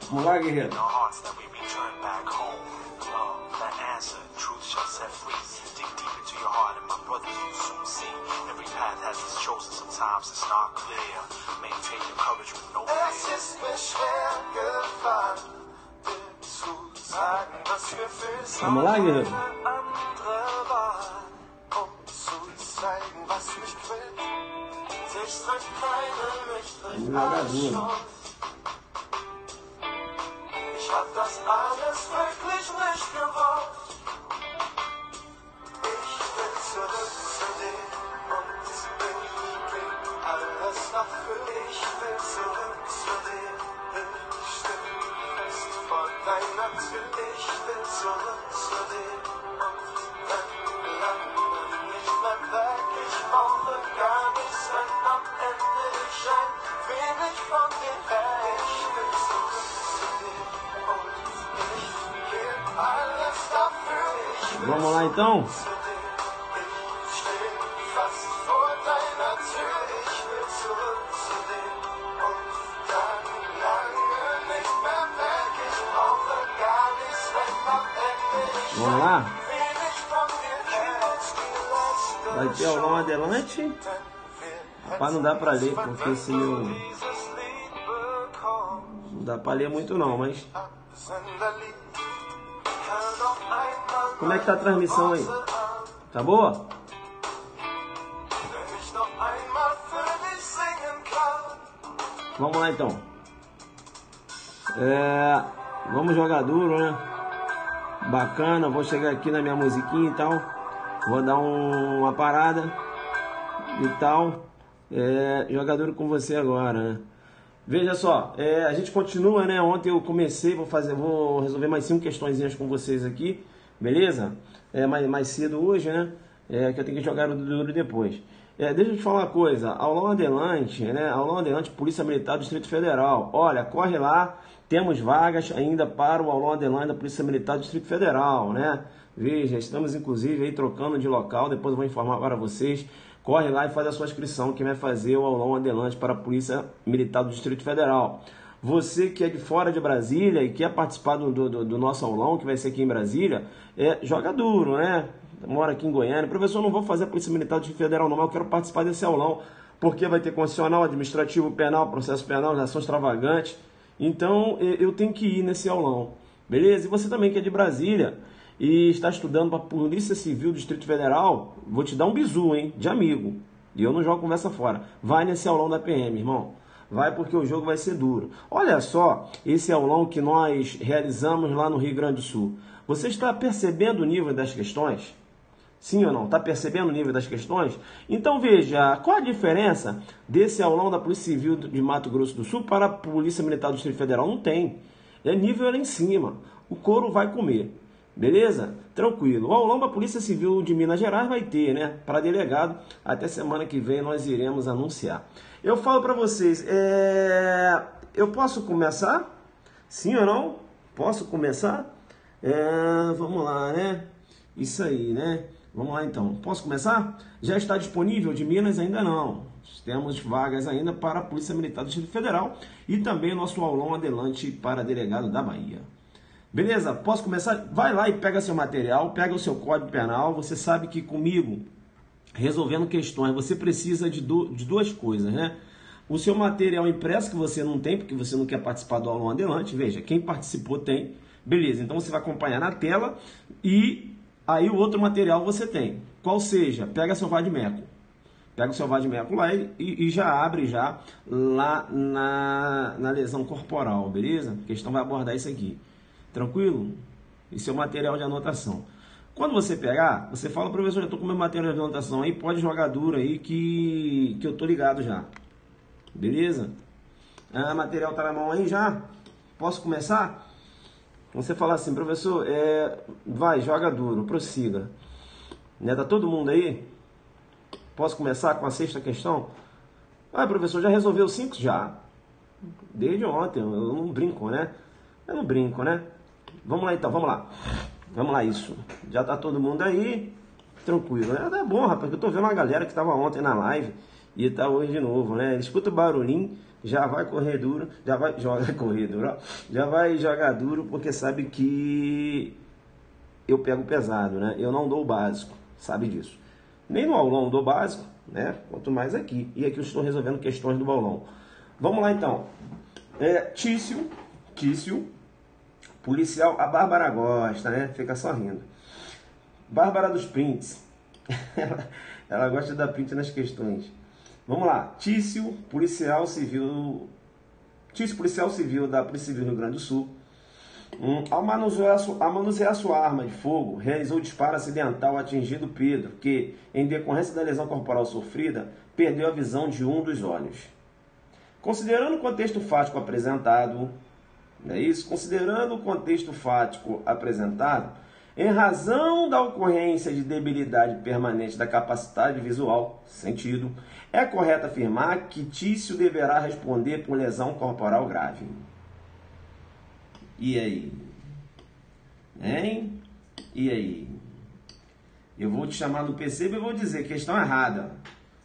Vamos lá, guerreiro. Vamos lá, guerreiro. Ich hab das alles wirklich nicht gewollt. Ich will zurück zu dir und ich geb alles dafür. Ich will zurück zu dir, ich stehe fest vor deiner Tür. Ich will zurück zu dir und dann nicht mehr weg. Ich brauche gar nichts, wenn am Ende ich ein wenig von dir weg. Ich will zurück zu dir. Vamos lá então. Vamos lá. Vai ter aulão adelante. Rapaz, não dá pra ler, porque esse meu... Não dá pra ler muito não, mas... Como é que tá a transmissão aí? Tá boa? Vamos lá então. Vamos jogar duro, né? Bacana, vou chegar aqui na minha musiquinha e tal. Vou dar uma parada e tal. Jogar duro com você agora, né? Veja só, a gente continua, né? Ontem eu comecei, vou resolver mais 5 questõezinhas com vocês aqui, beleza? Mais cedo hoje, né? Que eu tenho que jogar o duro depois. Deixa eu te falar uma coisa, aulão adelante, né? Aulão adelante, Polícia Militar do Distrito Federal. Olha, corre lá, temos vagas ainda para o aulão adelante da Polícia Militar do Distrito Federal, né? Veja, estamos inclusive aí trocando de local, depois eu vou informar para vocês. Corre lá e faz a sua inscrição, quem vai fazer o aulão adelante para a Polícia Militar do Distrito Federal. Você que é de fora de Brasília e quer participar do nosso aulão, que vai ser aqui em Brasília, joga duro, né? Mora aqui em Goiânia. Professor, não vou fazer a Polícia Militar do Distrito Federal não, mas eu quero participar desse aulão, porque vai ter constitucional, administrativo, penal, processo penal, ação extravagante. Então, eu tenho que ir nesse aulão, beleza? E você também que é de Brasília e está estudando para a Polícia Civil do Distrito Federal, vou te dar um bizu, hein, de amigo. E eu não jogo conversa fora. Vai nesse aulão da PM, irmão. Vai porque o jogo vai ser duro. Olha só esse aulão que nós realizamos lá no Rio Grande do Sul. Você está percebendo o nível das questões? Sim ou não? Está percebendo o nível das questões? Então veja, qual a diferença desse aulão da Polícia Civil de Mato Grosso do Sul para a Polícia Militar do Distrito Federal? Não tem. Nível lá em cima. O couro vai comer. Beleza? Tranquilo. O aulão da Polícia Civil de Minas Gerais vai ter, né? Para delegado, até semana que vem nós iremos anunciar. Eu falo para vocês, eu posso começar? Sim ou não? Posso começar? Vamos lá, né? Isso aí, né? Vamos lá então. Posso começar? Já está disponível de Minas? Ainda não. Temos vagas ainda para a Polícia Militar do Distrito Federal e também nosso aulão adelante para delegado da Bahia. Beleza? Posso começar? Vai lá e pega seu material, pega o seu código penal. Você sabe que comigo, resolvendo questões, você precisa de duas coisas, né? O seu material impresso que você não tem, porque você não quer participar do aulão adelante. Veja, quem participou tem. Beleza, então você vai acompanhar na tela e aí o outro material você tem. Qual seja, pega seu vade-mecum. Pega o seu vade-mecum lá e já abre já lá na lesão corporal, beleza? A questão vai abordar isso aqui. Tranquilo? Esse é o material de anotação. Quando você pegar, você fala, professor, já estou com meu material de anotação aí, pode jogar duro aí que eu tô ligado já. Beleza? Material tá na mão aí já? Posso começar? Você fala assim, professor, vai, joga duro, prossiga. Né, tá todo mundo aí? Posso começar com a 6ª questão? Professor, já resolveu 5? Já. Desde ontem, eu não brinco, né? Eu não brinco, né? Vamos lá então, vamos lá. Vamos lá, isso. Já tá todo mundo aí, tranquilo. É bom, rapaz, que eu tô vendo uma galera que tava ontem na live E tá hoje de novo, né? Ele escuta o barulhinho, já vai correr duro, já vai correr duro, ó. Já vai jogar duro porque sabe que eu pego pesado, né? Eu não dou o básico, sabe disso. Nem no aulão dou básico, né? Quanto mais aqui. E aqui eu estou resolvendo questões do aulão. Vamos lá então. Tício, policial, a Bárbara gosta, né? Fica só rindo. Bárbara dos prints. Ela gosta de dar print nas questões. Vamos lá. Tício, policial civil da Polícia Civil do Rio Grande do Sul. Ao manusear sua arma de fogo, realizou disparo acidental atingindo Pedro, que, em decorrência da lesão corporal sofrida, perdeu a visão de um dos olhos. Considerando o contexto fático apresentado, não é isso? Considerando o contexto fático apresentado, em razão da ocorrência de debilidade permanente da capacidade visual, sentido, é correto afirmar que Tício deverá responder por lesão corporal grave. E aí? Hein? E aí? Eu vou te chamar no PC e vou dizer questão errada.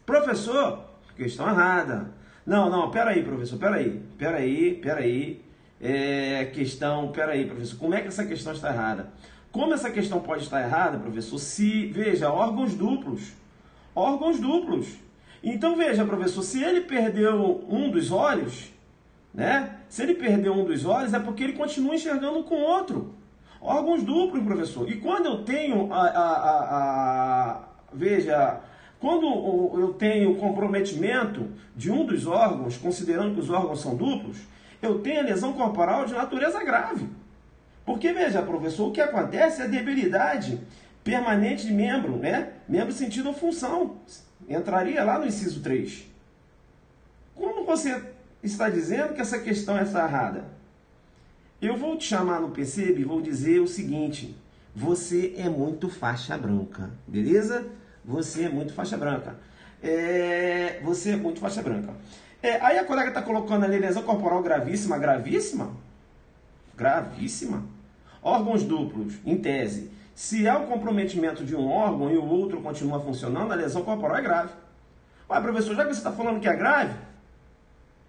Professor, questão errada. Não, peraí, professor, peraí. Peraí, professor, como é que essa questão está errada? Como essa questão pode estar errada, professor? Veja, órgãos duplos. Então, veja, professor, se ele perdeu um dos olhos, né? Se ele perdeu um dos olhos, é porque ele continua enxergando com o outro. Órgãos duplos, professor. E quando eu tenho veja, quando eu tenho comprometimento de um dos órgãos, considerando que os órgãos são duplos, eu tenho a lesão corporal de natureza grave. Porque, veja, professor, o que acontece é a debilidade permanente de membro, né? Membro, sentido ou função. Entraria lá no inciso 3. Como você está dizendo que essa questão está errada? Eu vou te chamar no PC e vou dizer o seguinte: você é muito faixa branca, beleza? Você é muito faixa branca. Aí a colega está colocando ali lesão corporal gravíssima. Órgãos duplos, em tese. Se há o comprometimento de um órgão e o outro continua funcionando, a lesão corporal é grave. Ué, professor, já que você está falando que é grave,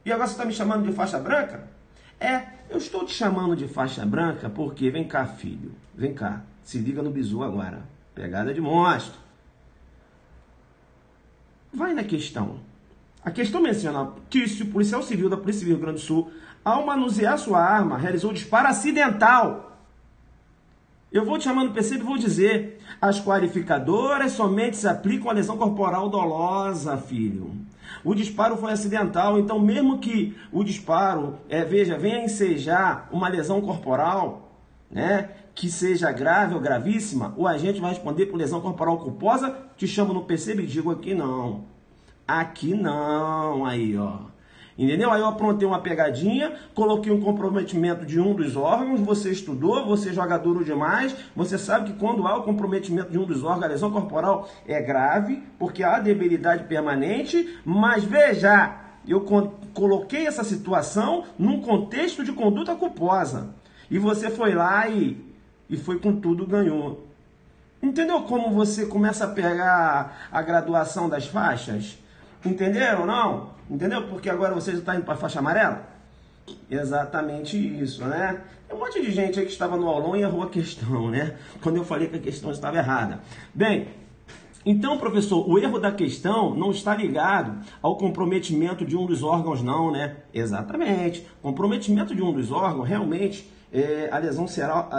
e agora você está me chamando de faixa branca? Eu estou te chamando de faixa branca porque, vem cá, filho, vem cá, se liga no bizu agora, pegada de monstro. Vai na questão. A questão menciona: Tício, policial civil da Polícia Civil do Rio Grande do Sul, ao manusear sua arma, realizou disparo acidental. Eu vou te chamar no PC e vou dizer: as qualificadoras somente se aplicam à lesão corporal dolosa, filho. O disparo foi acidental, então mesmo que o disparo, venha ensejar uma lesão corporal, né, que seja grave ou gravíssima, o agente vai responder por lesão corporal culposa. Te chamo no PC e digo: aqui não. Aí, ó. Entendeu? Aí eu aprontei uma pegadinha, coloquei um comprometimento de um dos órgãos, você estudou, você joga duro demais, você sabe que quando há o comprometimento de um dos órgãos, a lesão corporal é grave, porque há debilidade permanente, mas veja, eu coloquei essa situação num contexto de conduta culposa. E você foi lá e foi com tudo, ganhou. Entendeu como você começa a pegar a graduação das faixas? Entenderam ou não? Entendeu? Porque agora você já está indo para a faixa amarela? Exatamente isso, né? Tem um monte de gente aí que estava no aulão e errou a questão, né? Quando eu falei que a questão estava errada. Bem, então, professor, o erro da questão não está ligado ao comprometimento de um dos órgãos, não, né? Exatamente. Comprometimento de um dos órgãos, realmente, a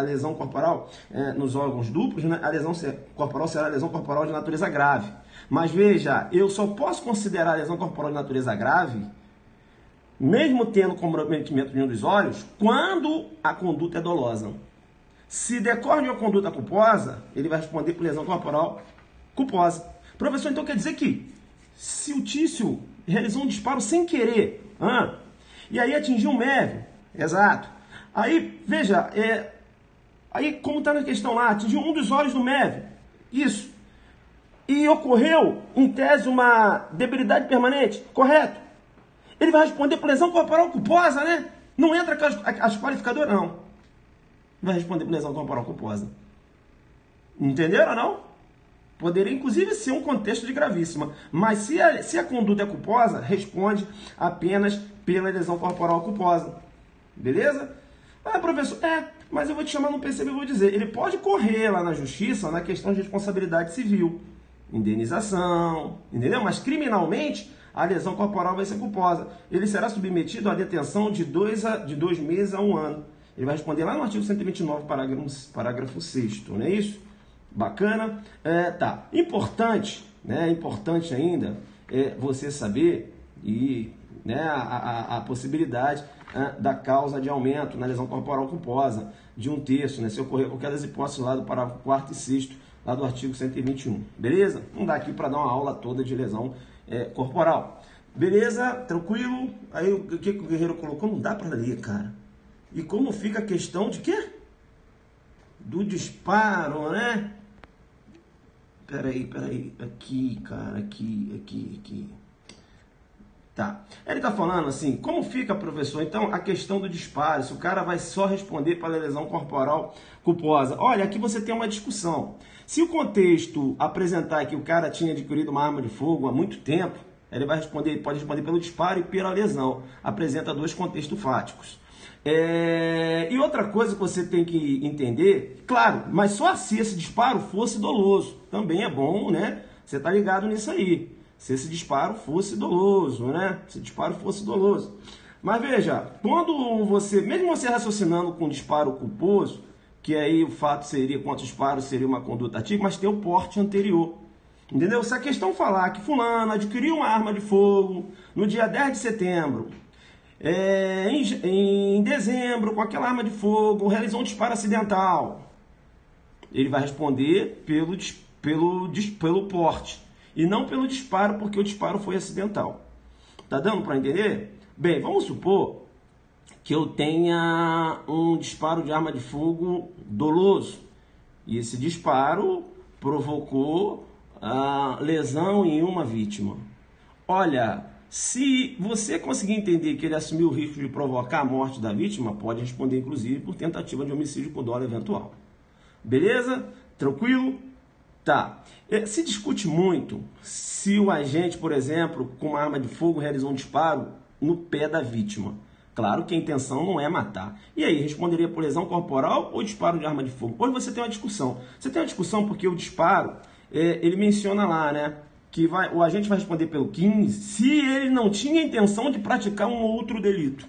lesão corporal nos órgãos duplos, né? A lesão corporal será a lesão corporal de natureza grave. Mas veja, eu só posso considerar a lesão corporal de natureza grave, mesmo tendo comprometimento de um dos olhos, quando a conduta é dolosa. Se decorre de uma conduta culposa, ele vai responder por lesão corporal culposa. Professor, então quer dizer que se o Tício realizou um disparo sem querer, e aí atingiu um MEV, exato. Aí, veja, aí como está na questão lá, atingiu um dos olhos do MEV, isso. E ocorreu, em tese, uma debilidade permanente, correto? Ele vai responder por lesão corporal culposa, né? Não entra as qualificadoras, não. Vai responder por lesão corporal culposa. Entenderam ou não? Poderia, inclusive, ser um contexto de gravíssima. Mas se a conduta é culposa, responde apenas pela lesão corporal culposa. Beleza? Ah, professor, mas eu vou te chamar no PCB e vou dizer. Ele pode correr lá na justiça na questão de responsabilidade civil. Indenização, entendeu? Mas criminalmente, a lesão corporal vai ser culposa. Ele será submetido à detenção de 2 meses a 1 ano. Ele vai responder lá no artigo 129, parágrafo 6º, não é isso? Bacana? Tá. Importante, né? Importante ainda você saber e, né, a possibilidade da causa de aumento na lesão corporal culposa de 1/3, né? Se ocorrer qualquer das hipóteses lá do parágrafo 4º e 6º, lá do artigo 121. Beleza? Não dá aqui para dar uma aula toda de lesão corporal. Beleza? Tranquilo? Aí o que o Guerreiro colocou? Não dá para ler, cara. E como fica a questão de quê? Do disparo, né? Peraí. Aqui, cara. Aqui. Tá. Ele tá falando assim, como fica, professor, então, a questão do disparo? Se o cara vai só responder para a lesão corporal culposa. Olha, aqui você tem uma discussão. Se o contexto apresentar que o cara tinha adquirido uma arma de fogo há muito tempo, ele pode responder pelo disparo e pela lesão. Apresenta 2 contextos fáticos. E outra coisa que você tem que entender, claro, mas só se esse disparo fosse doloso. Também é bom, né? Você tá ligado nisso aí. Se esse disparo fosse doloso, né? Se o disparo fosse doloso. Mas veja, quando você, mesmo você raciocinando com disparo culposo, que aí o fato seria, contra o disparo seria uma conduta ativa, mas tem o porte anterior. Entendeu? Se a questão falar que fulano adquiriu uma arma de fogo no dia 10 de setembro, em dezembro, com aquela arma de fogo, realizou um disparo acidental, ele vai responder pelo porte e não pelo disparo, porque o disparo foi acidental. Tá dando para entender? Bem, vamos supor que eu tenha um disparo de arma de fogo doloso e esse disparo provocou lesão em uma vítima. Olha, se você conseguir entender que ele assumiu o risco de provocar a morte da vítima, pode responder inclusive por tentativa de homicídio com dolo eventual. Beleza? Tranquilo? Tá. Se discute muito se o agente, por exemplo, com uma arma de fogo realizou um disparo no pé da vítima. Claro que a intenção não é matar. E aí, responderia por lesão corporal ou disparo de arma de fogo? Hoje você tem uma discussão. Você tem uma discussão porque o disparo, ele menciona lá, né, que o agente vai responder pelo 15 se ele não tinha intenção de praticar um outro delito.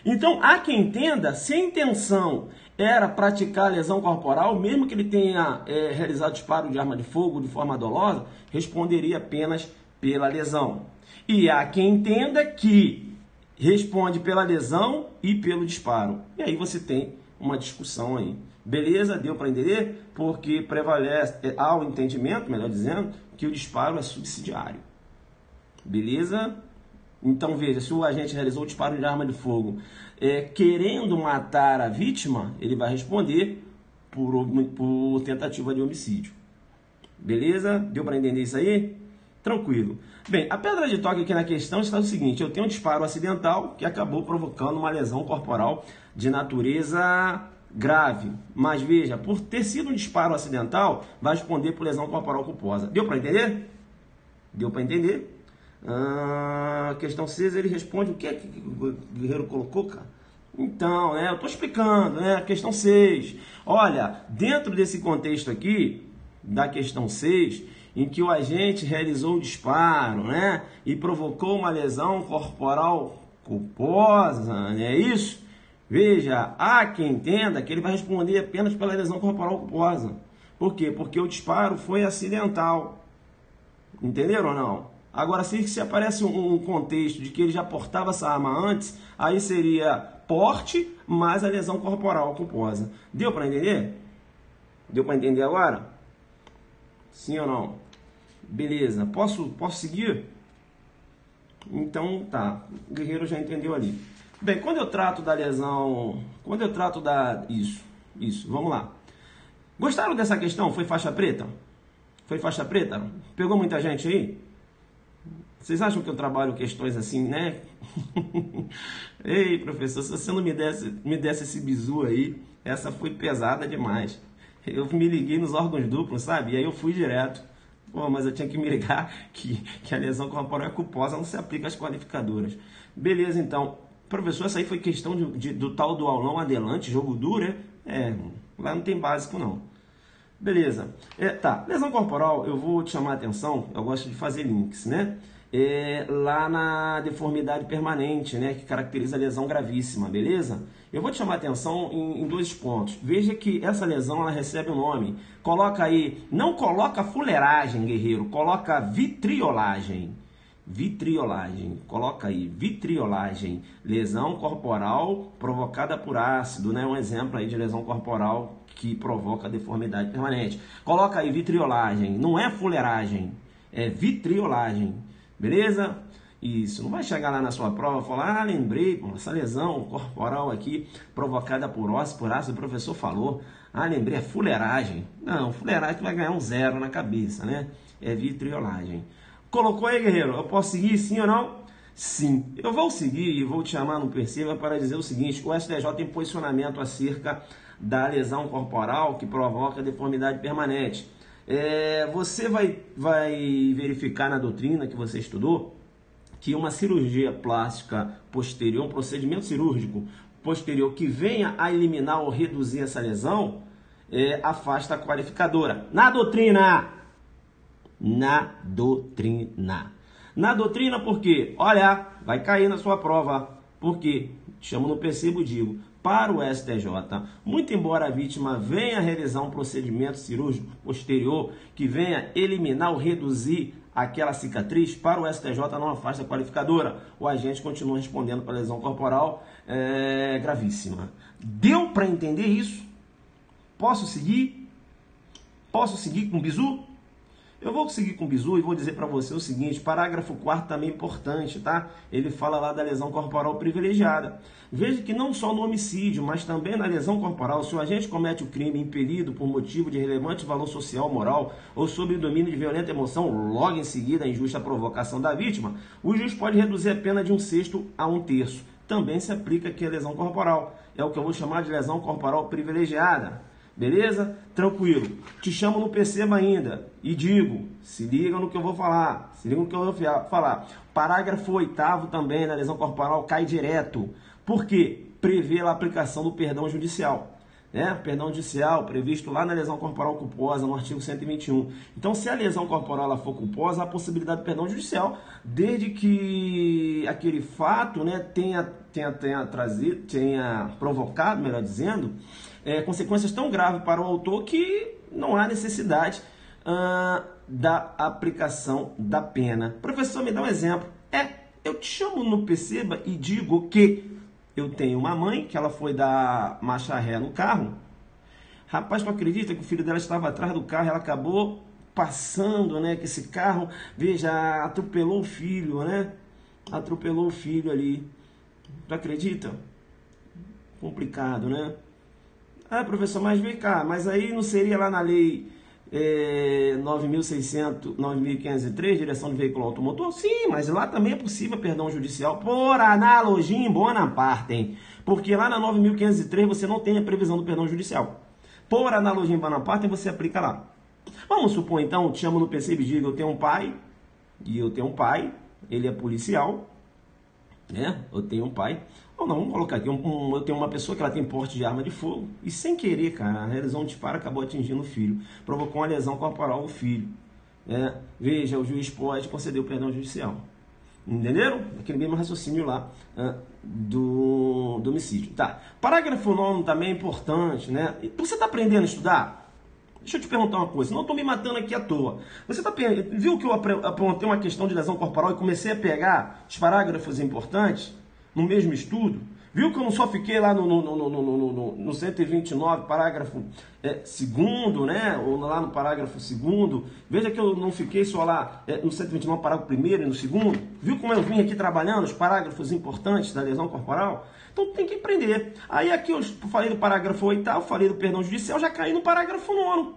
Então, há quem entenda, se a intenção era praticar lesão corporal, mesmo que ele tenha realizado disparo de arma de fogo de forma dolosa, responderia apenas pela lesão. E há quem entenda que responde pela lesão e pelo disparo. E aí você tem uma discussão aí. Beleza? Deu para entender? Porque prevalece, há o entendimento, melhor dizendo, que o disparo é subsidiário. Beleza? Então veja, se o agente realizou o disparo de arma de fogo querendo matar a vítima, ele vai responder por tentativa de homicídio. Beleza? Deu para entender isso aí? Tranquilo. Bem, a pedra de toque aqui na questão está o seguinte: eu tenho um disparo acidental que acabou provocando uma lesão corporal de natureza grave. Mas veja, por ter sido um disparo acidental, vai responder por lesão corporal culposa. Deu para entender? Deu para entender? Questão 6, ele responde o que o Guerreiro colocou, cara? Então, eu estou explicando, né? Questão 6. Olha, dentro desse contexto aqui, da questão 6, em que o agente realizou o disparo, né? E provocou uma lesão corporal culposa, não é isso? Veja, há quem entenda que ele vai responder apenas pela lesão corporal culposa. Por quê? Porque o disparo foi acidental. Entenderam ou não? Agora, se aparece um contexto de que ele já portava essa arma antes, aí seria porte mais a lesão corporal culposa. Deu para entender? Deu para entender agora? Sim ou não? Beleza. Posso seguir? Então, tá. O Guerreiro já entendeu ali. Bem, quando eu trato da lesão... Isso, vamos lá. Gostaram dessa questão? Foi faixa preta? Foi faixa preta? Pegou muita gente aí? Vocês acham que eu trabalho questões assim, né? Ei, professor, se você não me desse esse bizu aí, essa foi pesada demais. Eu me liguei nos órgãos duplos, sabe? E aí eu fui direto. Pô, mas eu tinha que me ligar que a lesão corporal é culposa, não se aplica às qualificadoras. Beleza, então. Professor, essa aí foi questão do tal do aulão adelante, jogo duro, lá não tem básico não. Beleza. Tá, lesão corporal, eu vou te chamar a atenção, eu gosto de fazer links, né? Lá na deformidade permanente, né? Que caracteriza a lesão gravíssima, beleza? Eu vou te chamar a atenção em dois pontos. Veja que essa lesão, ela recebe um nome. Coloca aí, não coloca fuleiragem, guerreiro, coloca vitriolagem. Vitriolagem, coloca aí, vitriolagem, lesão corporal provocada por ácido, né? Um exemplo aí de lesão corporal que provoca deformidade permanente. Coloca aí vitriolagem, não é fuleiragem, é vitriolagem, beleza? Isso, não vai chegar lá na sua prova e falar, lembrei, essa lesão corporal aqui provocada por ácido, o professor falou, lembrei, é fuleiragem. Não, fuleiragem tu vai ganhar um 0 na cabeça, né? É vitriolagem. Colocou aí, guerreiro? Eu posso seguir sim ou não? Sim. Eu vou seguir e vou te chamar no Perceba para dizer o seguinte, o STJ tem posicionamento acerca da lesão corporal que provoca deformidade permanente. Você vai verificar na doutrina que você estudou que uma cirurgia plástica posterior, um procedimento cirúrgico posterior que venha a eliminar ou reduzir essa lesão, afasta a qualificadora. Na doutrina! Na doutrina. Na doutrina, por quê? Olha, vai cair na sua prova. Por quê? Chamo no Percebo e digo, para o STJ, muito embora a vítima venha realizar um procedimento cirúrgico posterior que venha eliminar ou reduzir aquela cicatriz, para o STJ não afasta a qualificadora. O agente continua respondendo para a lesão corporal gravíssima. Deu para entender isso? Posso seguir? Posso seguir com o bizu? Eu vou seguir com o bizu e vou dizer para você o seguinte, parágrafo 4º também importante, tá? Ele fala lá da lesão corporal privilegiada. Veja que não só no homicídio, mas também na lesão corporal, se o agente comete o crime impelido por motivo de relevante valor social ou moral ou sob o domínio de violenta emoção, logo em seguida a injusta provocação da vítima, o juiz pode reduzir a pena de 1/6 a 1/3. Também se aplica aqui a lesão corporal. É o que eu vou chamar de lesão corporal privilegiada. Beleza? Tranquilo. Te chamo no Perceba ainda e digo, se liga no que eu vou falar. Se liga no que eu vou falar. Parágrafo 8º também na lesão corporal cai direto. Por quê? Prevê a aplicação do perdão judicial. Perdão judicial previsto lá na lesão corporal culposa, no artigo 121. Então, se a lesão corporal ela for culposa, há a possibilidade de perdão judicial, desde que aquele fato tenha provocado, melhor dizendo, consequências tão graves para o autor que não há necessidade da aplicação da pena. Professor, me dá um exemplo. Eu te chamo no Perceba e digo que eu tenho uma mãe que ela foi dar marcha ré no carro. Rapaz, tu acredita que o filho dela estava atrás do carro, ela acabou passando, que esse carro, veja, atropelou o filho, Atropelou o filho ali. Tu acredita? Complicado, né? Professor, mas vem cá, mas aí não seria lá na lei 9.503, direção de veículo automotor? Sim, mas lá também é possível perdão judicial, por analogia em bona parte, porque lá na 9.503 você não tem a previsão do perdão judicial. Por analogia em bona parte, você aplica lá. Vamos supor, então, te chamo no Perceba e digo, eu tenho um pai, ele é policial, eu tenho um pai, ou não, vamos colocar aqui, eu tenho uma pessoa que ela tem porte de arma de fogo, e sem querer, cara, realizou um disparo, acabou atingindo o filho, provocou uma lesão corporal ao filho. Veja, o juiz pode conceder o perdão judicial. Entenderam? Aquele mesmo raciocínio lá do homicídio. Tá. Parágrafo 9 também é importante, Você está aprendendo a estudar? Deixa eu te perguntar uma coisa, não estou me matando aqui à toa. Você viu que eu apontei uma questão de lesão corporal e comecei a pegar os parágrafos importantes no mesmo estudo? Viu que eu não só fiquei lá no 129, parágrafo 2º, ou lá no parágrafo 2º. Veja que eu não fiquei só lá no 129, parágrafo 1º e no 2º. Viu como eu vim aqui trabalhando os parágrafos importantes da lesão corporal? Então tem que aprender. Aí aqui eu falei do parágrafo 8º, falei do perdão judicial, já caí no parágrafo 9º.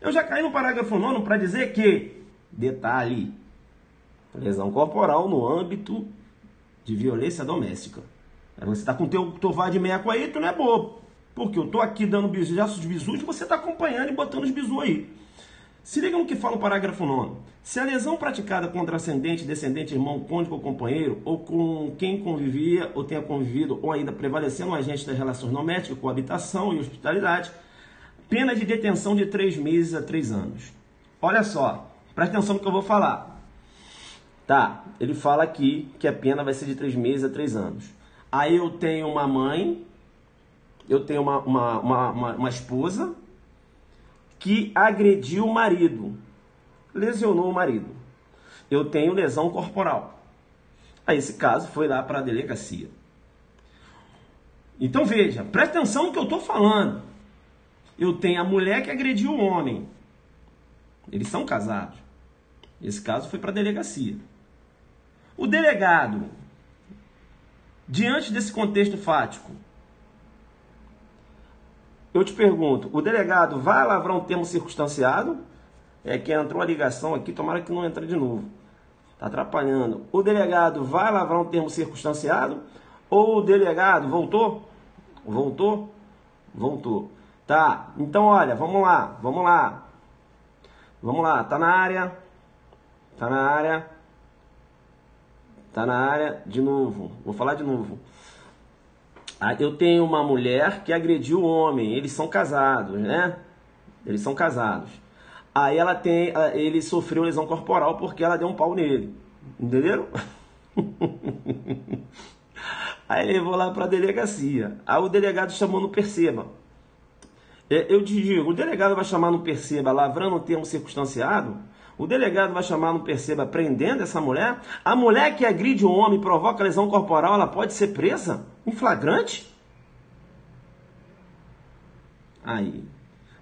Eu já caí no parágrafo 9º para dizer que, detalhe, lesão corporal no âmbito de violência doméstica. Você está com o teu vá de meco aí, tu não é bobo. Porque eu estou aqui dando diversos bizus e você está acompanhando e botando os bizus aí. Se liga no que fala o parágrafo 9º. Se a lesão praticada contra ascendente, descendente, irmão, cônjuge ou companheiro, ou com quem convivia ou tenha convivido, ou ainda prevalecendo um agente das relações domésticas, coabitação e hospitalidade, pena de detenção de 3 meses a 3 anos. Olha só, presta atenção no que eu vou falar. Tá, ele fala aqui que a pena vai ser de 3 meses a 3 anos. Aí eu tenho uma mãe, eu tenho uma esposa que agrediu o marido, lesionou o marido. Eu tenho lesão corporal. Aí esse caso foi lá para a delegacia. Então veja, presta atenção no que eu estou falando. Eu tenho a mulher que agrediu o homem. Eles são casados. Esse caso foi para a delegacia. O delegado, diante desse contexto fático, eu te pergunto, o delegado vai lavrar um termo circunstanciado? É que entrou a ligação aqui, tomara que não entre de novo. Está atrapalhando. O delegado vai lavrar um termo circunstanciado? Ou o delegado voltou? Voltou? Voltou. Tá, então olha, vamos lá. Vamos lá, tá na área. Tá na área, de novo. Vou falar de novo. Eu tenho uma mulher que agrediu o homem. Eles são casados, né? Eles são casados. Aí ele sofreu lesão corporal porque ela deu um pau nele. Entenderam? Aí levou lá para a delegacia. Aí o delegado chamou no perceba. Eu te digo, o delegado vai chamar no perceba lavrando um termo circunstanciado? O delegado vai chamar no perceba prendendo essa mulher? A mulher que agride um homem e provoca lesão corporal, ela pode ser presa em flagrante? Aí,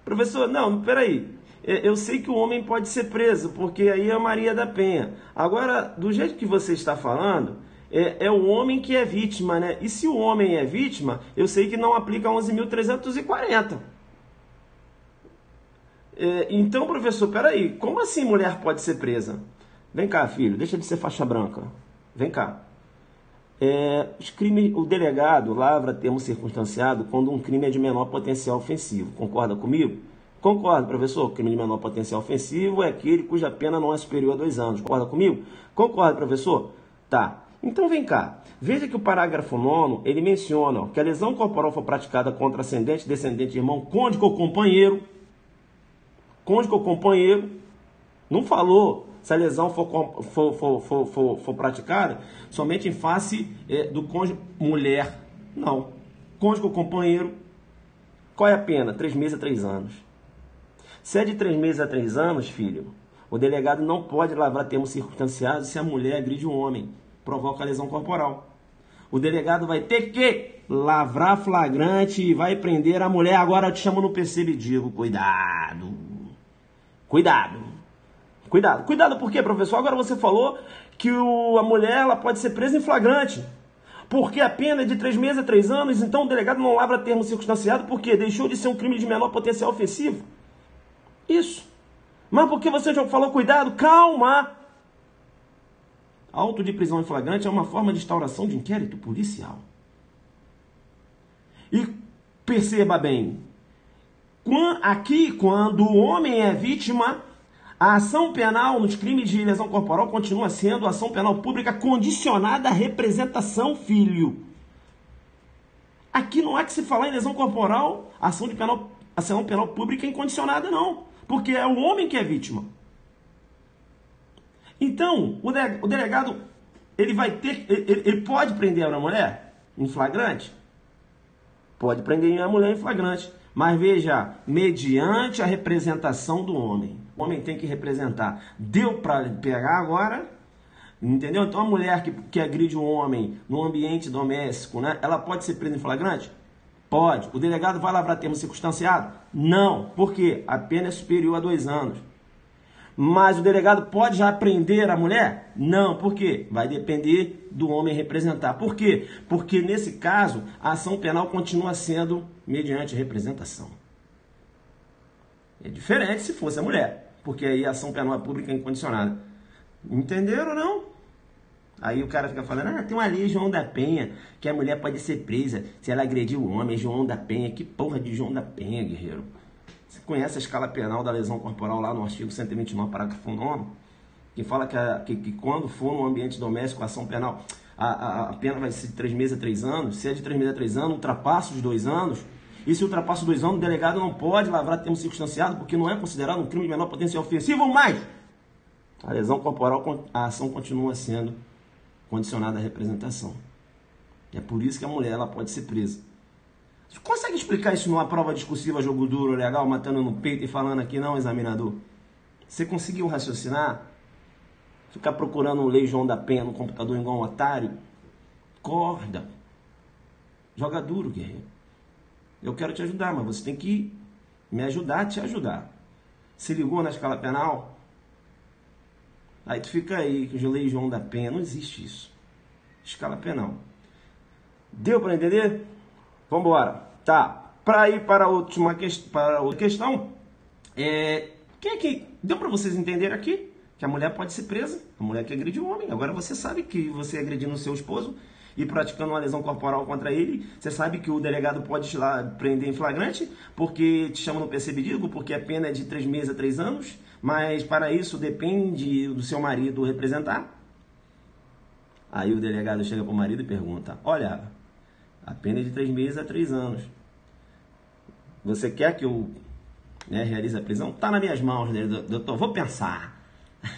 professor, não, peraí. Eu sei que o homem pode ser preso, porque aí é Maria da Penha. Agora, do jeito que você está falando, é o homem que é vítima, né? E se o homem é vítima, eu sei que não aplica 11.340. Então, professor, peraí, como assim mulher pode ser presa? Vem cá, filho, deixa de ser faixa branca. Vem cá. O delegado lavra termo circunstanciado quando um crime é de menor potencial ofensivo. Concorda comigo? Concordo, professor. Crime de menor potencial ofensivo é aquele cuja pena não é superior a 2 anos. Concorda comigo? Concordo, professor. Tá. Então vem cá. Veja que o parágrafo 9º, ele menciona que a lesão corporal for praticada contra ascendente, descendente, irmão, cônjuge ou companheiro. Cônjuge ou companheiro. Não falou se a lesão for praticada somente em face do cônjuge mulher. Não. Cônjuge ou companheiro. Qual é a pena? 3 meses a 3 anos. Se é de 3 meses a 3 anos, filho, o delegado não pode lavrar termo circunstanciado se a mulher agride um homem, provoca lesão corporal. O delegado vai ter que lavrar flagrante e vai prender a mulher. Agora eu te chamo no percebo e digo, cuidado. Cuidado. Cuidado. Cuidado por quê, professor? Agora você falou que a mulher ela pode ser presa em flagrante. Porque a pena é de 3 meses a 3 anos, então o delegado não lavra termo circunstanciado porque deixou de ser um crime de menor potencial ofensivo. Isso. Mas porque você já falou, cuidado, calma. Auto de prisão em flagrante é uma forma de instauração de inquérito policial. E perceba bem, aqui quando o homem é vítima, a ação penal nos crimes de lesão corporal continua sendo ação penal pública condicionada à representação, filho. Aqui não há que se falar em lesão corporal, ação penal pública incondicionada, não. Porque é o homem que é vítima. Então, o delegado, ele pode prender a mulher em flagrante? Pode prender a mulher em flagrante. Mas veja, mediante a representação do homem. O homem tem que representar. Deu para pegar agora? Entendeu? Então a mulher que agride um homem no ambiente doméstico, né? Ela pode ser presa em flagrante? Pode. O delegado vai lavrar termo circunstanciado? Não. Por quê? A pena é superior a 2 anos. Mas o delegado pode já prender a mulher? Não. Por quê? Vai depender do homem representar. Por quê? Porque nesse caso, a ação penal continua sendo mediante representação. É diferente se fosse a mulher, porque aí a ação penal é pública incondicionada. Entenderam ou não? Aí o cara fica falando, tem uma lei João da Penha, que a mulher pode ser presa se ela agredir o homem. João da Penha, que porra de João da Penha, guerreiro? Você conhece a escala penal da lesão corporal lá no artigo 129, parágrafo 9º, que fala que quando for no ambiente doméstico a ação penal, a pena vai ser de 3 meses a 3 anos. Se é de 3 meses a 3 anos, ultrapassa os 2 anos. E se ultrapassa os 2 anos, o delegado não pode lavrar termo circunstanciado, porque não é considerado um crime de menor potencial ofensivo, mas a lesão corporal, a ação continua sendo condicionada à representação. É por isso que a mulher ela pode ser presa. Você consegue explicar isso numa prova discursiva, jogo duro, legal, matando no peito e falando aqui, não, examinador? Você conseguiu raciocinar? Ficar procurando o Lei João da Penha no computador igual um otário? Acorda. Joga duro, guerreiro. Eu quero te ajudar, mas você tem que me ajudar a te ajudar. Se ligou na escala penal? Aí tu fica aí, que o Lei João da Penha, não existe isso. Escala penal. Deu para entender? Vamos embora. Tá. Para ir para outra questão, deu para vocês entenderem aqui que a mulher pode ser presa, a mulher que agrediu o homem. Agora você sabe que você agredindo o seu esposo e praticando uma lesão corporal contra ele, você sabe que o delegado pode te lá prender em flagrante, porque te chama no percebido, porque a pena é de 3 meses a 3 anos, mas para isso depende do seu marido representar. Aí o delegado chega para o marido e pergunta, olha, a pena é de 3 meses a 3 anos. Você quer que eu realize a prisão? Está nas minhas mãos, doutor, vou pensar.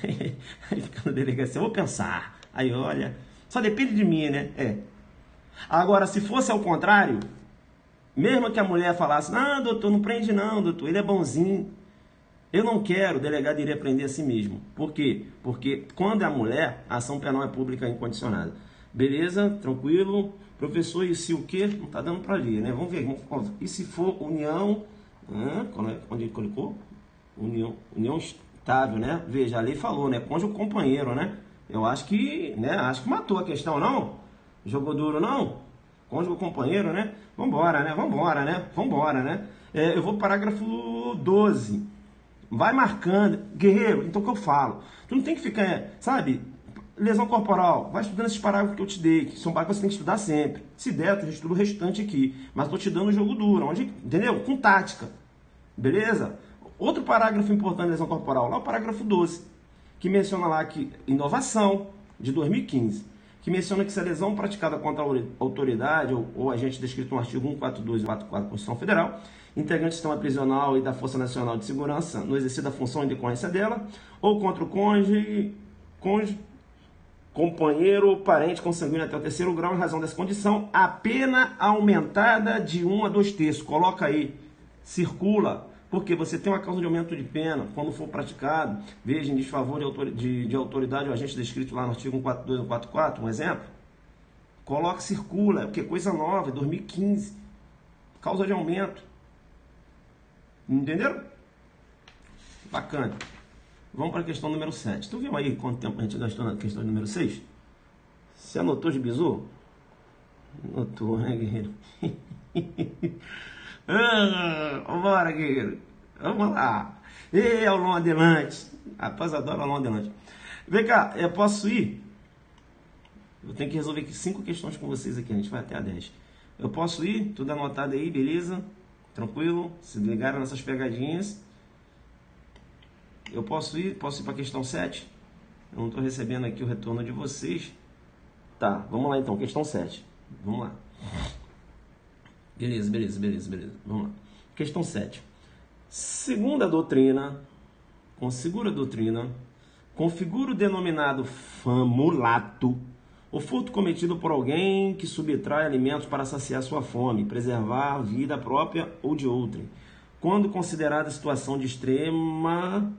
Aí fica no delegacia, vou pensar. Aí olha, só depende de mim, né? Agora, se fosse ao contrário, mesmo que a mulher falasse, não, doutor, não prende não, doutor, ele é bonzinho. Eu não quero, o delegado iria prender a si mesmo. Por quê? Porque quando é a mulher, a ação penal é pública incondicionada. Beleza, tranquilo. Professor, e se o quê? Não está dando para ler, né? Vamos ver. E se for união... Onde ele colocou? União estável, né? Veja, a lei falou, né? Cônjuge companheiro, né? Eu acho que, acho que matou a questão, não? Jogou duro, não? Cônjuge companheiro, né? Vambora, né? Eu vou para o parágrafo 12. Vai marcando. Guerreiro, então o que eu falo? Tu não tem que ficar, sabe... Lesão corporal, vai estudando esses parágrafos que eu te dei, que são parágrafos que você tem que estudar sempre. Se der, tu estuda o restante aqui. Mas estou te dando o jogo duro, entendeu? Com tática. Beleza? Outro parágrafo importante da lesão corporal, lá o parágrafo 12, que menciona lá que inovação de 2015, que menciona que se a lesão praticada contra a autoridade ou agente descrito no artigo 142 e 144 da Constituição Federal, integrante do sistema prisional e da Força Nacional de Segurança, no exercício da função em decorrência dela, ou contra o cônjuge, companheiro ou parente consanguíneo até o 3º grau, em razão dessa condição, a pena aumentada de 1 a 2 terços. Coloca aí, circula, porque você tem uma causa de aumento de pena quando for praticado, veja, em desfavor de autoridade ou agente descrito lá no artigo 142 e 144, um exemplo. Coloca, circula, porque é coisa nova, é 2015. Causa de aumento. Entenderam? Bacana. Vamos para a questão número 7. Tu viu aí quanto tempo a gente gastou na questão número 6? Você anotou de bizu? Anotou, né, guerreiro? Vambora, guerreiro. Vamos lá. Ei, aulão adelante. Rapaz, adoro aulão adelante. Vem cá, eu posso ir? Eu tenho que resolver aqui 5 questões com vocês aqui. A gente vai até a 10. Eu posso ir? Tudo anotado aí, beleza? Tranquilo? Se ligaram nessas pegadinhas? Eu posso ir para a questão 7? Eu não estou recebendo aqui o retorno de vocês. Tá, vamos lá então, questão 7. Vamos lá. Beleza. Vamos lá. Questão 7. Segundo a doutrina, configura o denominado famulato, o furto cometido por alguém que subtrai alimentos para saciar sua fome, preservar a vida própria ou de outrem, quando considerada situação de extrema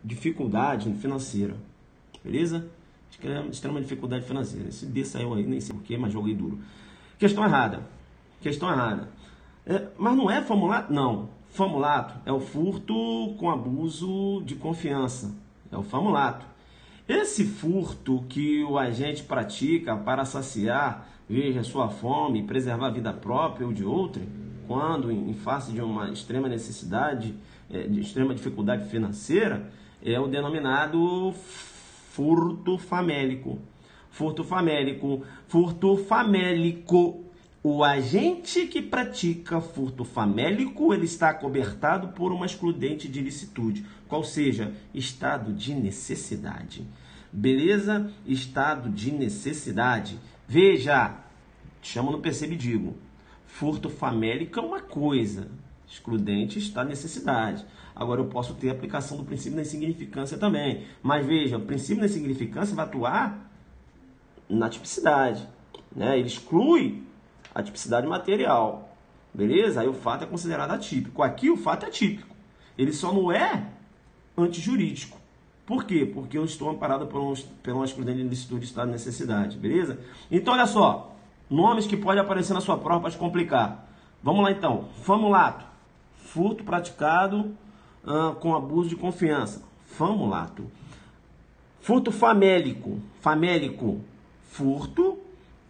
dificuldade financeira. Beleza? Extrema dificuldade financeira. Esse D saiu aí, nem sei porquê, mas joguei duro. Questão errada. Mas não é famulato? Não. Famulato é o furto com abuso de confiança. É o famulato. Esse furto que o agente pratica para saciar, veja, sua fome e preservar a vida própria ou de outrem, quando em face de uma extrema necessidade, de extrema dificuldade financeira, é o denominado furto famélico. O agente que pratica furto famélico, ele está acobertado por uma excludente de ilicitude, qual seja, estado de necessidade. Beleza? Estado de necessidade. Veja, chamo no percebe e digo, furto famélico é uma coisa, excludente está necessidade. Agora eu posso ter a aplicação do princípio da insignificância também, mas veja, o princípio da insignificância vai atuar na tipicidade, né? Ele exclui a tipicidade material, beleza? Aí o fato é considerado atípico. Aqui o fato é típico, ele só não é antijurídico. Por quê? Porque eu estou amparado por uma excludente de ilicitude de estado de necessidade, beleza? Então, olha só, nomes que podem aparecer na sua prova para te complicar. Vamos lá então, famulato, furto praticado com abuso de confiança, famulato. Furto famélico, furto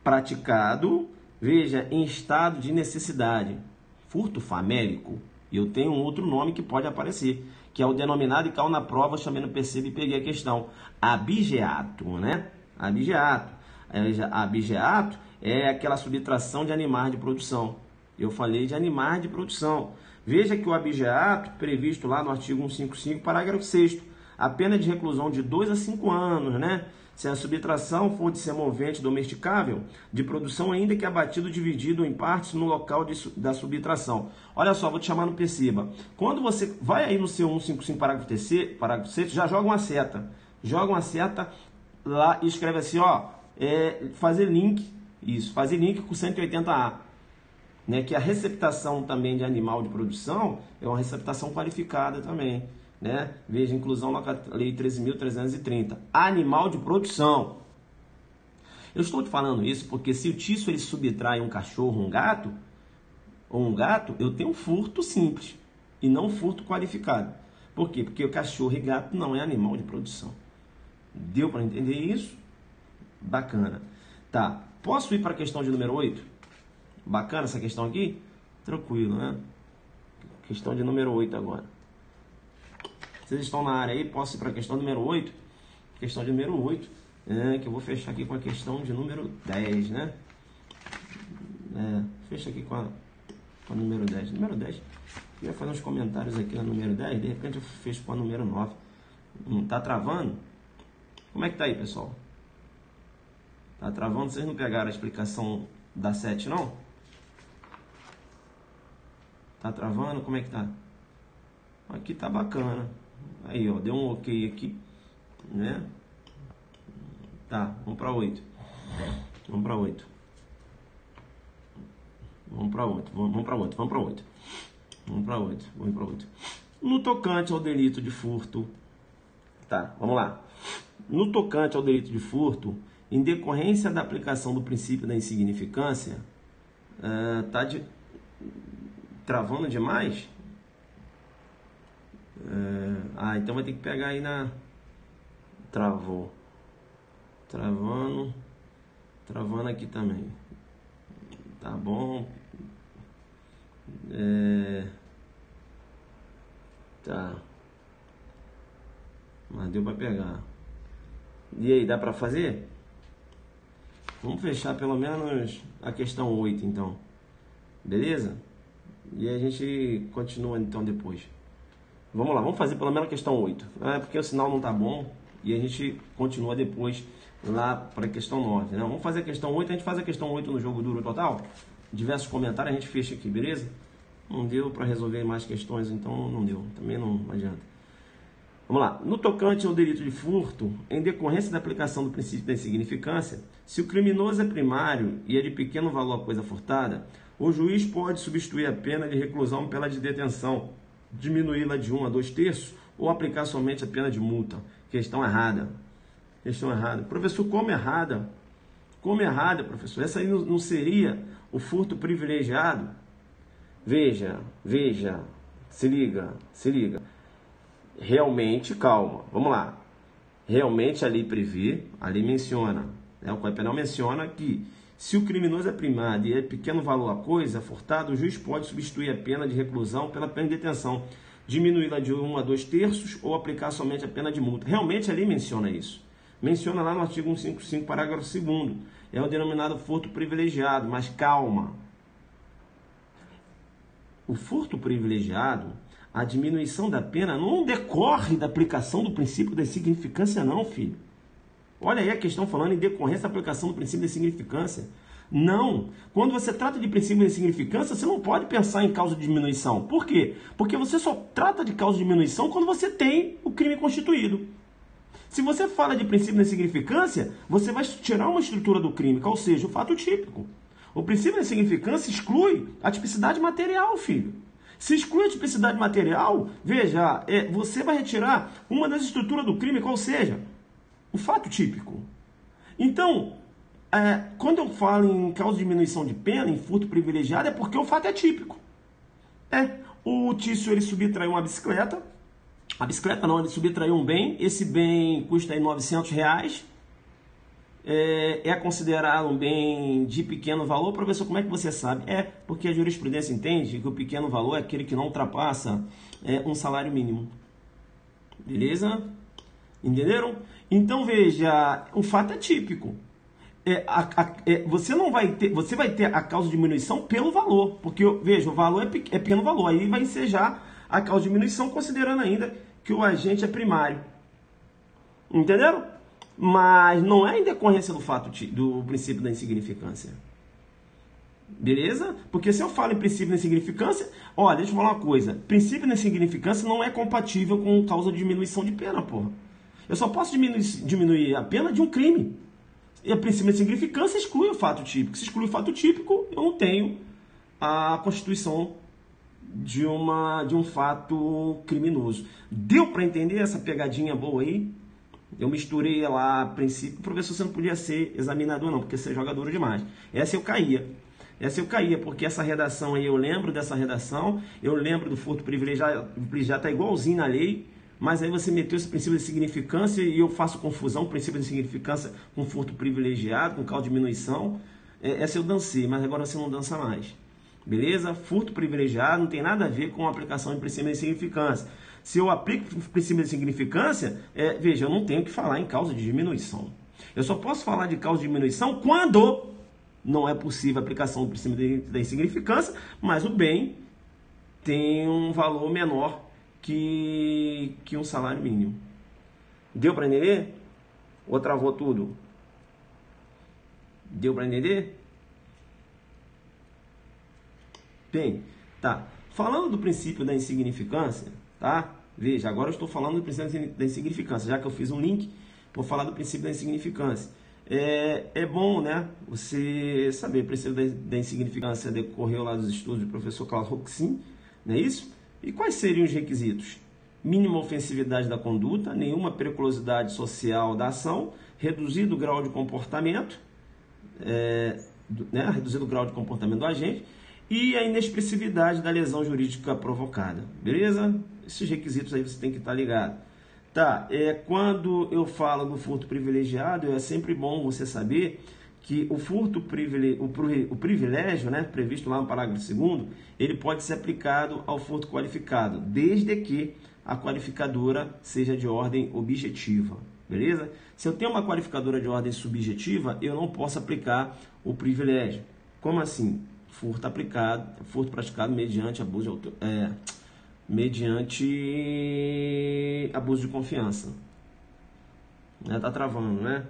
praticado, veja, em estado de necessidade. Furto famélico, e eu tenho um outro nome que pode aparecer, que é o denominado, e caiu na prova, chamei no percebe e peguei a questão, abigeato, né? Abigeato. Abigeato é aquela subtração de animais de produção. Eu falei de animais de produção. Veja que o abigeato, previsto lá no artigo 155, parágrafo 6º, a pena de reclusão de 2 a 5 anos, né? Se a subtração for de semovente domesticável, de produção ainda que abatido dividido em partes no local da subtração. Olha só, vou te chamar no perceba. Quando você vai aí no seu 155, parágrafo 6, já joga uma seta. Joga uma seta lá e escreve assim, ó, fazer link, isso, fazer link com 180A. Né, que a receptação também de animal de produção é uma receptação qualificada também. Né? Veja, inclusão na Lei 13.330. Animal de produção. Eu estou te falando isso porque se o tiço ele subtrai um cachorro, ou um gato, eu tenho um furto simples e não um furto qualificado. Por quê? Porque o cachorro e gato não é animal de produção. Deu para entender isso? Bacana. Tá, posso ir para a questão de número 8? Bacana essa questão aqui? Tranquilo, né? Questão de número 8 agora. Vocês estão na área aí? Posso ir para a questão número 8? Questão de número 8, que eu vou fechar aqui com a questão de número 10, né? Fecha aqui com a número 10. Número 10, eu ia fazer uns comentários aqui na número 10, de repente eu fecho com a número 9. Não tá travando? Como é que tá aí, pessoal? Tá travando? Vocês não pegaram a explicação da 7, não? Tá travando? Como é que tá? Aqui tá bacana. Aí, ó, deu um ok aqui, né? Tá, vamos para 8. Vamos para 8. Vamos para 8. Vamos para 8. Vamos para 8. Vamos para 8. Vamos para 8. No tocante ao delito de furto, tá, vamos lá. No tocante ao delito de furto, em decorrência da aplicação do princípio da insignificância, tá travando demais? Então vai ter que pegar aí na... Travou. Travando aqui também. Tá bom. Tá. Mas deu pra pegar. E aí, dá pra fazer? Vamos fechar pelo menos a questão 8, então. Beleza? E a gente continua então depois. Vamos lá, vamos fazer pelo menos a questão 8. Porque o sinal não tá bom e a gente continua depois lá para a questão 9. Né? Vamos fazer a questão 8, a gente faz a questão 8 no jogo duro total. Diversos comentários, a gente fecha aqui, beleza? Não deu para resolver mais questões, então não deu. Também não adianta. Vamos lá. No tocante ao delito de furto, em decorrência da aplicação do princípio da insignificância, se o criminoso é primário e é de pequeno valor a coisa furtada, o juiz pode substituir a pena de reclusão pela de detenção, diminuí-la de 1 a 2 terços ou aplicar somente a pena de multa. Questão errada. Questão errada. Professor, como errada? Como errada, professor? Essa aí não seria o furto privilegiado? Veja, se liga. Realmente, calma, vamos lá. Realmente a lei prevê, a lei menciona, né? O Código Penal menciona que se o criminoso é primário e é pequeno valor a coisa furtada, o juiz pode substituir a pena de reclusão pela pena de detenção, diminuí-la de 1 a 2 terços ou aplicar somente a pena de multa. Realmente a lei menciona isso. Menciona lá no artigo 155, parágrafo 2º. É o denominado furto privilegiado, mas calma, o furto privilegiado, a diminuição da pena não decorre da aplicação do princípio da insignificância, não, filho. Olha aí a questão falando em decorrência da aplicação do princípio da insignificância. Não. Quando você trata de princípio da insignificância, você não pode pensar em causa de diminuição. Por quê? Porque você só trata de causa de diminuição quando você tem o crime constituído. Se você fala de princípio da insignificância, você vai tirar uma estrutura do crime, ou seja, o fato típico. O princípio da insignificância exclui a tipicidade material, filho. Se exclui a tipicidade material, veja, você vai retirar uma das estruturas do crime, qual seja o fato típico. Então, quando eu falo em causa de diminuição de pena, em furto privilegiado, é porque o fato é típico. O Tício, ele subtraiu uma bicicleta. A bicicleta não, ele subtraiu um bem. Esse bem custa aí R$900. É considerado um bem de pequeno valor. Professor, como é que você sabe? Porque a jurisprudência entende que o pequeno valor é aquele que não ultrapassa um salário mínimo. Beleza? Entenderam? Então, veja, o fato é típico. Você vai ter a causa de diminuição pelo valor, porque, veja, o valor é pequeno valor, aí vai ensejar a causa de diminuição, considerando ainda que o agente é primário. Entenderam? Mas não é em decorrência do fato do princípio da insignificância. Beleza? Porque se eu falo em princípio da insignificância, olha, deixa eu falar uma coisa, princípio da insignificância não é compatível com causa de diminuição de pena, porra. Eu só posso diminuir a pena de um crime. E a princípio da insignificância exclui o fato típico. Se exclui o fato típico, eu não tenho a constituição de um fato criminoso. Deu para entender essa pegadinha boa aí? Eu misturei lá a princípio. Professor, você não podia ser examinador não, porque você é jogador demais. Essa eu caía, porque essa redação aí, eu lembro dessa redação, eu lembro do furto privilegiado, tá igualzinho na lei. Mas aí você meteu esse princípio de significância e eu faço confusão, o princípio de significância com furto privilegiado, com causa de diminuição. Essa eu dancei, mas agora você não dança mais. Beleza? Furto privilegiado não tem nada a ver com a aplicação de princípio de significância. Se eu aplico o princípio de significância, veja, eu não tenho que falar em causa de diminuição. Eu só posso falar de causa de diminuição quando não é possível a aplicação do princípio da insignificância, mas o bem tem um valor menor que um salário mínimo. Deu para entender? Ou travou tudo? Deu para entender? Bem, tá. Falando do princípio da insignificância, tá? Veja, agora eu estou falando do princípio da insignificância, já que eu fiz um link, vou falar do princípio da insignificância. É bom, né, você saber, o princípio da insignificância decorreu lá dos estudos do professor Klaus Roxin, não é isso? E quais seriam os requisitos? Mínima ofensividade da conduta, nenhuma periculosidade social da ação, reduzido grau de comportamento, reduzido grau de comportamento do agente e a inexpressividade da lesão jurídica provocada. Beleza? Esses requisitos aí você tem que estar ligado. Tá, quando eu falo do furto privilegiado, é sempre bom você saber que o furto o privilégio, né, previsto lá no parágrafo 2º, ele pode ser aplicado ao furto qualificado, desde que a qualificadora seja de ordem objetiva, beleza? Se eu tenho uma qualificadora de ordem subjetiva, eu não posso aplicar o privilégio. Como assim? Furto praticado mediante abuso de confiança. Tá travando, né?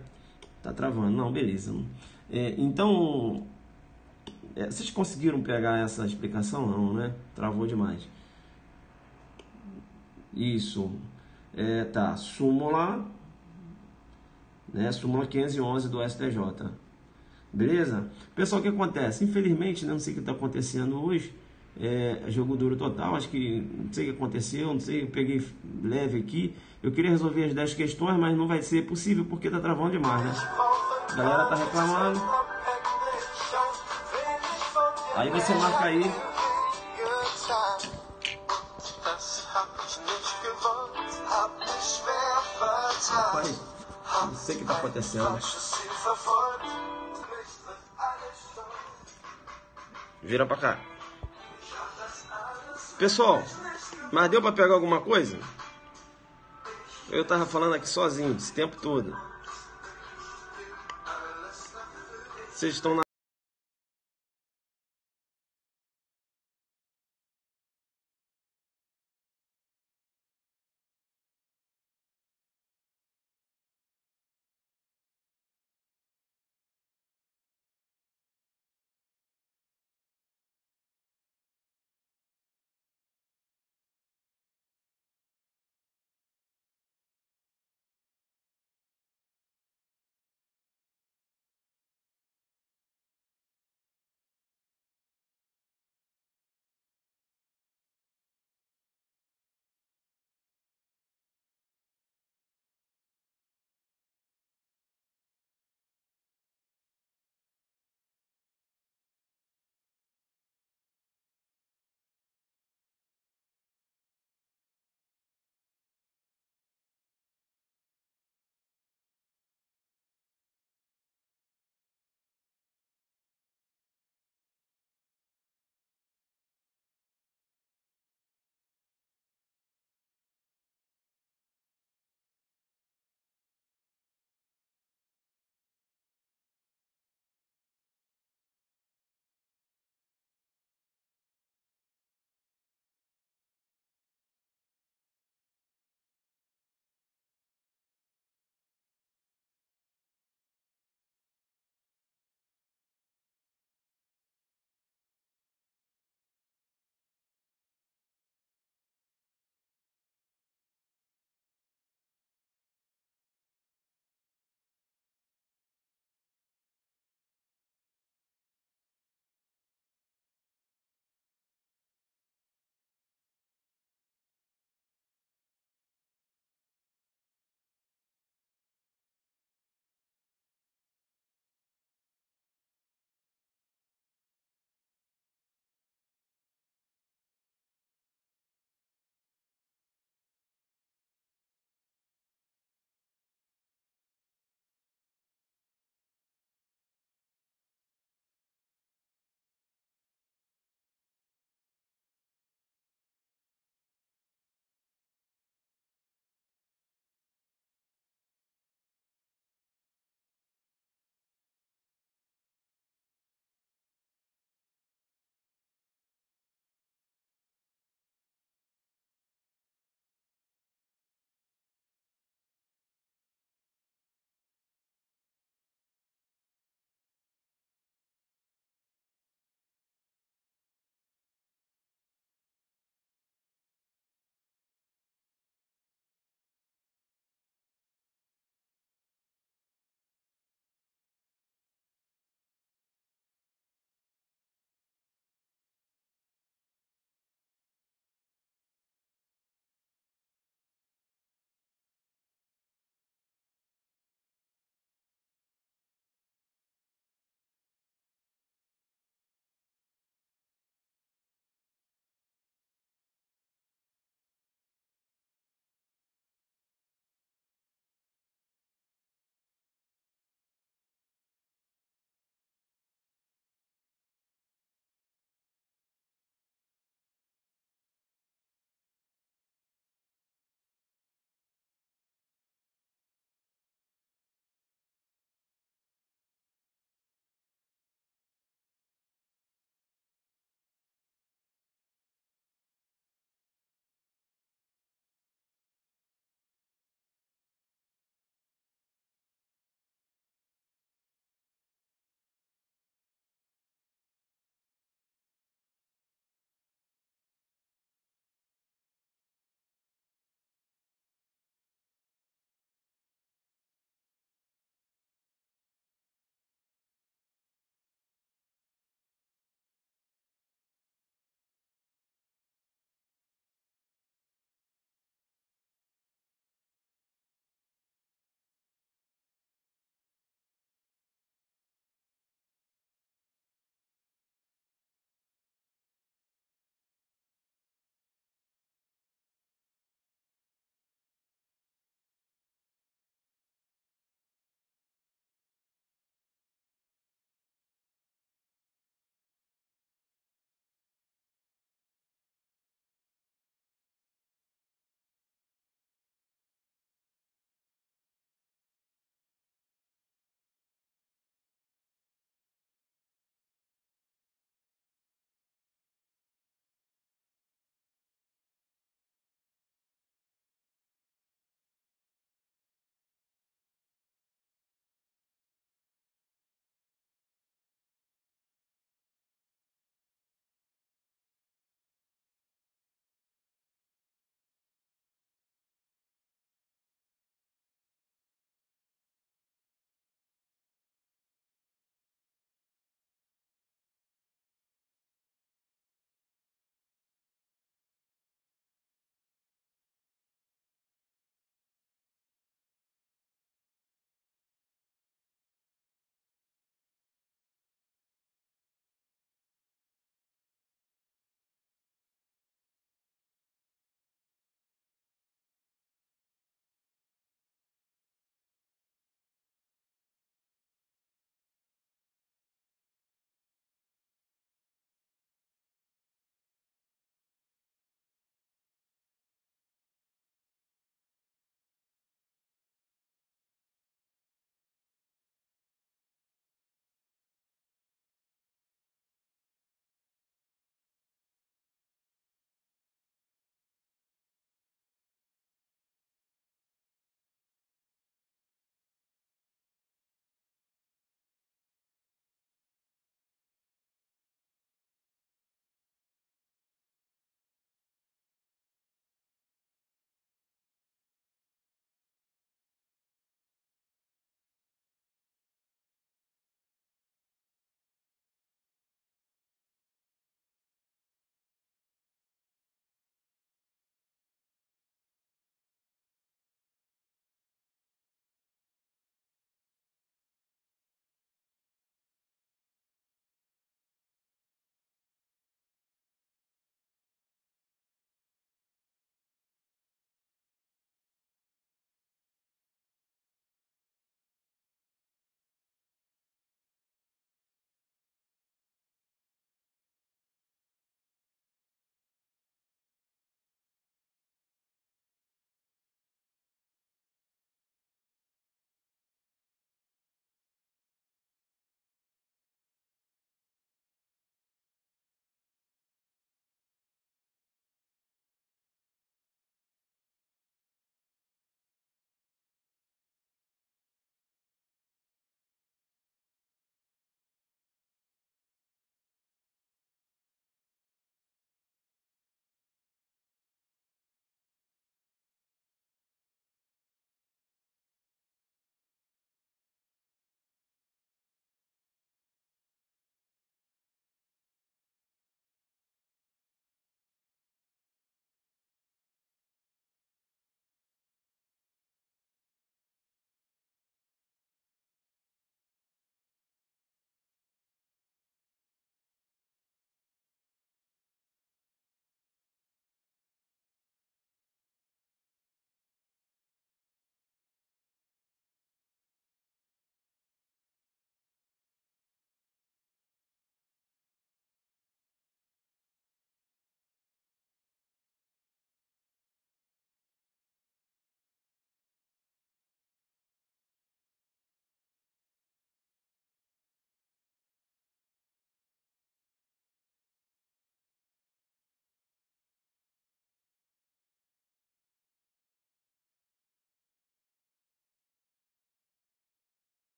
Tá travando. Não, beleza. Então, vocês conseguiram pegar essa explicação? Não, né? Travou demais. Isso. Tá. Súmula, né? Súmula 511 do STJ. Beleza? Pessoal, o que acontece? Infelizmente, não sei o que está acontecendo hoje. Jogo duro total, acho que não sei o que aconteceu, não sei, eu peguei leve aqui. Eu queria resolver as 10 questões, mas não vai ser possível porque tá travando demais, né? A galera tá reclamando. Aí você marca aí. Rapaz, não sei o que tá acontecendo. Vira pra cá. Pessoal, mas deu para pegar alguma coisa? Eu tava falando aqui sozinho esse tempo todo. Vocês estão na